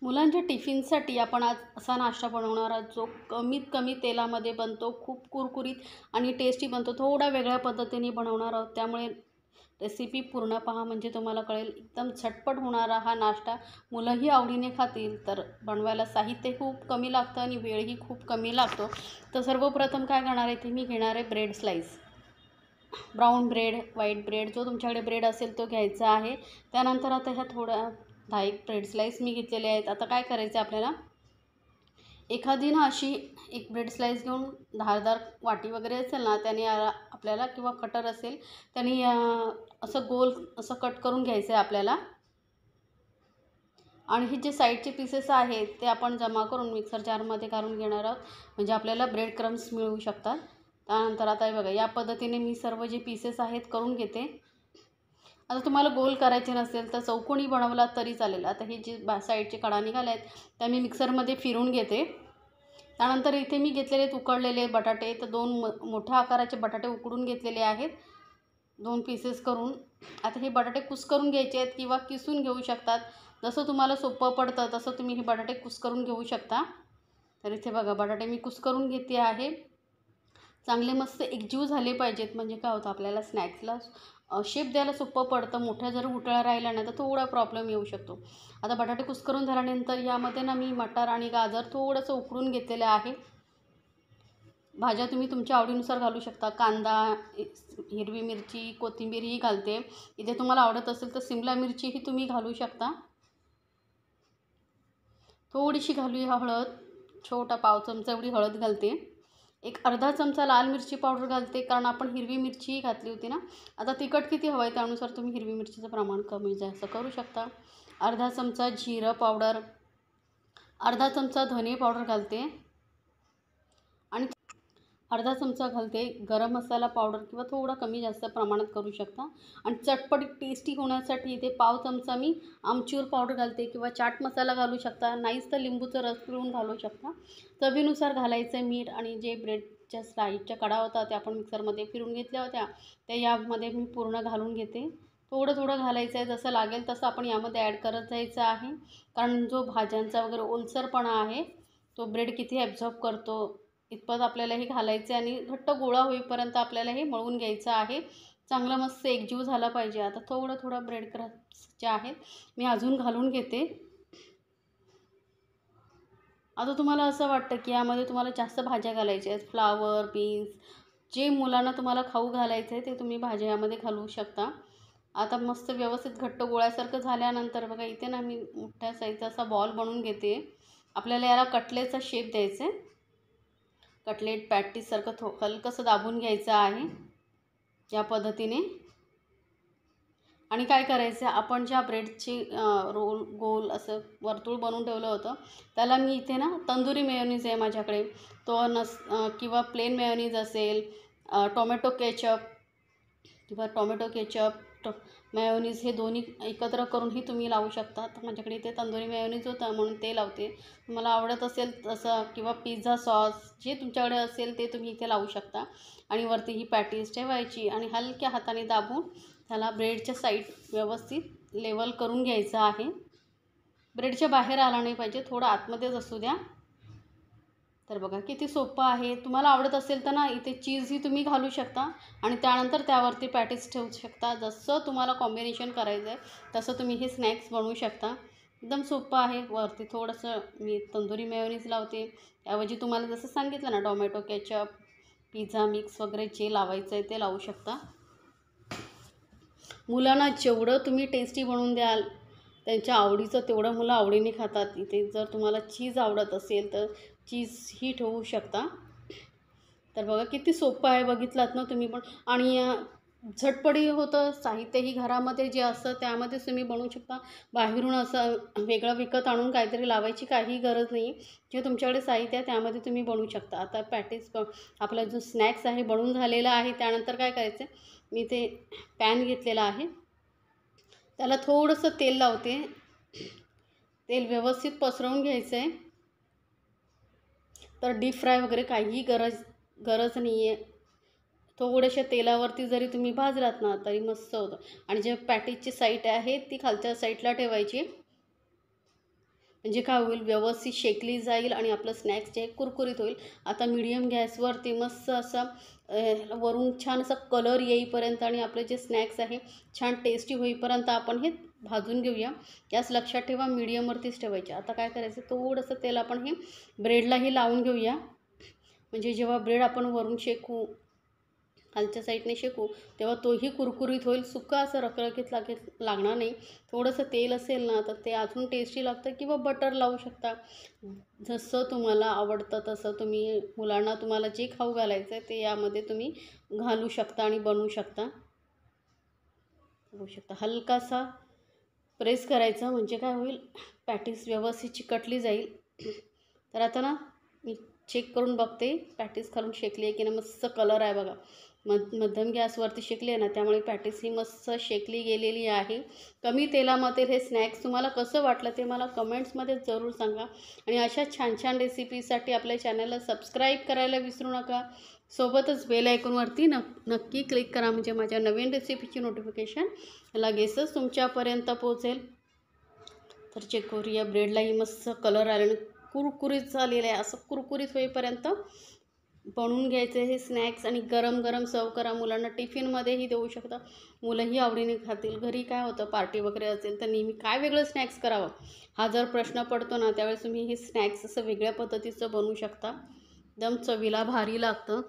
मुलांच्या टिफिनसाठी आपण आज असा नाश्ता बनवणार आहोत जो कमीत कमी तेलामध्ये बनतो, खूप कुरकुरीत आणि टेस्टी बनतो. थोडा वेगळ्या पद्धतीने बनवणार आहोत, त्यामुळे रेसिपी पूर्ण पहा म्हणजे तुम्हाला कळेल. एकदम झटपट होणारा हा नाश्ता मुलंही आवडीने खातील. तर बनवायला साहित्य खूप कमी लागतं आणि वेळही खूप कमी लागतो. तर सर्वप्रथम काय करणार आहे ते मी घेणार आहे bread slice. Brown bread, white bread, जो तुमच्याकडे ब्रेड असेल तो घ्यायचा आहे. त्यानंतर आता ह्या थोड्या 10 ब्रेड स्लाईस मी घेतलेले आहेत. आता काय करायचं आपल्याला, एखादी ना अशी एक ब्रेड स्लाईस घेऊन धारदार वाटी वगैरे असेल ना त्याने आपल्याला, किंवा कटर असेल त्याने असं गोल असं कट करून घ्यायचं आहे आपल्याला. आणि हे जे साईडचे पीसेस आहेत ते आपण जमा करून मिक्सर जारमध्ये घालून घेणार आहोत, म्हणजे आपल्याला ब्रेड क्रम्स मिळू शकतात. त्यानंतर आता हे बघा, या पद्धतीने मी सर्व जे पीसेस आहेत करून घेते. आता तुम्हाला गोल करायचे नसेल तर चौकोनी बनवला तरी चालेल. आता हे जे साईडचे कडा निघाले आहेत त्या मी मिक्सरमध्ये फिरून घेते. त्यानंतर इथे मी घेतलेले उकडलेले बटाटे, तर 2 मोठ्या आकाराचे बटाटे उकडून घेतलेले आहेत 2 पीसेस करून. आता हे बटाटे कुस्करून घ्यायचे आहेत किंवा किसून घेऊ शकतात, जसं तुम्हाला सोपं पडतं तसं तुम्ही हे बटाटे कुस्करून घेऊ शकता. तर इथे बघा बटाटे मी कुस्करून घेते आहे. चांगले मस्त एकजीव झाले पाहिजेत, म्हणजे काय होतं आपल्याला स्नॅक्सला शेप द्यायला सोपं पडतं. मोठ्या जर उटळा राहिला ना तर थोडा प्रॉब्लेम येऊ शकतो. आता बटाटे कुस्करून झाल्यानंतर यामध्ये ना मी मटार आणि गाजर थोडंसं उकडून घेतलेलं आहे. भाज्या तुम्ही तुमच्या आवडीनुसार घालू शकता. कांदा, हिरवी मिरची, कोथिंबीरही घालते. इथे तुम्हाला आवडत असेल तर सिमला मिरचीही तुम्ही घालू शकता. थोडीशी घालूया हळद, छोटा पाव चमचा एवढी हळद घालते. एक अर्धा चमचा लाल मिरची पावडर घालते, कारण आपण हिरवी मिरचीही घातली होती ना. आता तिखट किती हवं आहे त्यानुसार तुम्ही हिरवी मिरचीचं प्रमाण कमी जास्त करू शकता. अर्धा चमचा जिरं पावडर, अर्धा चमचा धने पावडर घालते आणि अर्धा चमचा घालते गरम मसाला पावडर, किंवा थोडा कमी जास्त प्रमाणात करू शकता. आणि चटपट टेस्टी होण्यासाठी इथे पाव चमचा मी आमचूर पावडर घालते, किंवा चाट मसाला घालू शकता, नाहीच तर लिंबूचा रस पिळून घालू शकता. चवीनुसार घालायचं मीठ. आणि जे ब्रेडच्या स्लाईसच्या कडा होता त्या आपण मिक्सरमध्ये फिरून घेतल्या होत्या त्या यामध्ये मी पूर्ण घालून घेते. थोडं थोडं घालायचं आहे, जसं लागेल तसं आपण यामध्ये ॲड करत जायचं आहे. कारण जो भाज्यांचा वगैरे ओलसरपणा आहे तो ब्रेड किती ॲब्झॉर्ब करतो इतपत आपल्याला हे घालायचं आहे. आणि घट्ट गोळा होईपर्यंत आपल्याला हे मळून घ्यायचं आहे. चांगला मस्त एकजीव झाला पाहिजे. आता थोडं ब्रेड क्रम्स जे आहेत मी अजून घालून घेते. आता तुम्हाला असं वाटतं की यामध्ये तुम्हाला जास्त भाज्या घालायच्या आहेत, फ्लावर, बीन्स, जे मुलांना तुम्हाला खाऊ घालायचं आहे ते तुम्ही भाज्या यामध्ये घालू शकता. आता मस्त व्यवस्थित घट्ट गोळ्यासारखं झाल्यानंतर बघा इथे ना मी मोठ्या साईजचा असा बॉल बनवून घेते. आपल्याला याला कटलेटचा शेप द्यायचा आहे. कटलेट पॅटीससारखं हलकंसं दाबून घ्यायचं आहे या पद्धतीने. आणि काय करायचं, आपण ज्या ब्रेडची रोल गोल असं वर्तुळ बनवून ठेवलं होतं त्याला मी इथे ना तंदुरी मेयोनीज आहे माझ्याकडे, तो किंवा प्लेन मेयोनीज असेल, टोमॅटो केचप मेयोनीज, हे दोन्ही एकत्र करूनही तुम्ही लावू शकता. तर माझ्याकडे इथे तंदुरी मेयोनीज होतं म्हणून ते लावते. तुम्हाला आवडत असेल तसं, किंवा पिझ्झा सॉस जे तुमच्याकडे असेल ते तुम्ही इथे लावू शकता. आणि वरती ही पॅटीस ठेवायची आणि हलक्या हाताने दाबून त्याला ब्रेडच्या साईड व्यवस्थित लेवल करून घ्यायचं आहे. ब्रेडच्या बाहेर आला नाही पाहिजे, थोडं आतमध्येच असू द्या. तर बघा किती सोपं आहे. तुम्हाला आवडत असेल तर ना इथे चीजही तुम्ही घालू शकता आणि त्यानंतर त्यावरती पॅटीस ठेवू शकता. जसं तुम्हाला कॉम्बिनेशन करायचं आहे तसं तुम्ही हे स्नॅक्स बनवू शकता. एकदम सोपं आहे. वरती थोडंसं मी तंदुरी मेयोनीज लावते, त्याऐवजी तुम्हाला जसं सांगितलं ना टोमॅटो केचप, पिझ्झा मिक्स वगैरे जे लावायचं आहे ते लावू शकता. मुलांना जेवढं तुम्ही टेस्टी बनवून द्याल त्यांच्या आवडीचं तेवढं मुलं आवडीने खातात. इथे जर तुम्हाला चीज आवडत असेल तर चीजही ठेवू शकता. तर बघा किती सोपं आहे, बघितलात ना तुम्ही पण. आणि झटपटी होतं. साहित्यही घरामध्ये जे असतं त्यामध्येच तुम्ही बनवू शकता. बाहेरून असं वेगळं विकत आणून काहीतरी लावायची काही गरज नाही. जे तुमच्याकडे साहित्य आहे त्यामध्ये तुम्ही बनवू शकता. आता पॅटीस आपला जो स्नॅक्स आहे बनवून झालेला आहे. त्यानंतर काय करायचं, मी ते पॅन घेतलेला आहे त्याला थोडंसं तेल लावते. तेल व्यवस्थित पसरवून घ्यायचं आहे. तर डीप फ्राय वगैरे काहीही गरज नाही आहे. थोड्याशा तेलावरती जरी तुम्ही भाजलात ना तरी मस्त होतं. आणि जे पॅटीसची साईड आहे ती खालच्या साईडला ठेवायची. म्हणजे काय होईल, व्यवस्थित शेकली जाईल आणि आपलं स्नॅक्स जे आहे कुरकुरीत होईल. आता मीडियम गॅसवरती मस्त असा वरून छान असा कलर येईपर्यंत आणि आपले जे स्नॅक्स आहे छान टेस्टी होईपर्यंत आपण हे भाजून घेऊया. गॅस लक्षात ठेवा मीडियमवरतीच ठेवायचे. आता काय करायचं, थोडंसं तेल आपण हे ब्रेडलाही लावून घेऊया. म्हणजे जेव्हा ब्रेड आपण वरून शेकू, खालच्या साईडने शेकू, तेव्हा तोही कुरकुरीत होईल. सुक्का असं रखरखीत लागणार नाही. थोडंसं तेल असेल ना तर ते अजून टेस्टी लागतं, किंवा बटर लावू शकता. जसं तुम्हाला आवडतं तसं तुम्ही, मुलांना तुम्हाला जे खाऊ घालायचं आहे ते यामध्ये तुम्ही घालू शकता आणि बनवू शकता. बघू शकता हलकासा प्रेस करायचा, म्हणजे काय होईल, पॅटीस व्यवस्थित चिकटली जाईल. तर आता ना मी चेक करून बघते पॅटीस खालून शेकली आहे की नाही. मस्त कलर आहे बघा. मध्यम गॅसवरती शेकली आहे ना, त्यामुळे पॅटीस ही मस्त शेकली गेलेली आहे. कमी तेलामध्ये हे स्नॅक्स तुम्हाला कसं वाटलं ते मला कमेंट्समध्ये जरूर सांगा. आणि अशा छान छान रेसिपीसाठी आपल्या चॅनलला सबस्क्राईब करायला विसरू नका. सोबतच बेल आयकॉनवरती नक्की क्लिक करा, म्हणजे माझ्या नवीन रेसिपीची नोटिफिकेशन लगेचच तुमच्यापर्यंत पोहोचेल. तर चेक करूया, ब्रेडलाही मस्त कलर आलेला, कुरकुरीत झालेलं आहे. असं कुरकुरीत होईपर्यंत बनवून घ्यायचे हे स्नॅक्स आणि गरम गरम सर्व करा. मुलांना टिफिनमध्येही देऊ शकता, मुलंही आवडीने खातील. घरी काय होतं, पार्टी वगैरे असेल तर नेहमी काय वेगळं स्नॅक्स करावं हा जर प्रश्न पडतो ना, त्यावेळेस तुम्ही हे स्नॅक्स असं वेगळ्या पद्धतीचं बनवू शकता. एकदम चवीला भारी लागतं.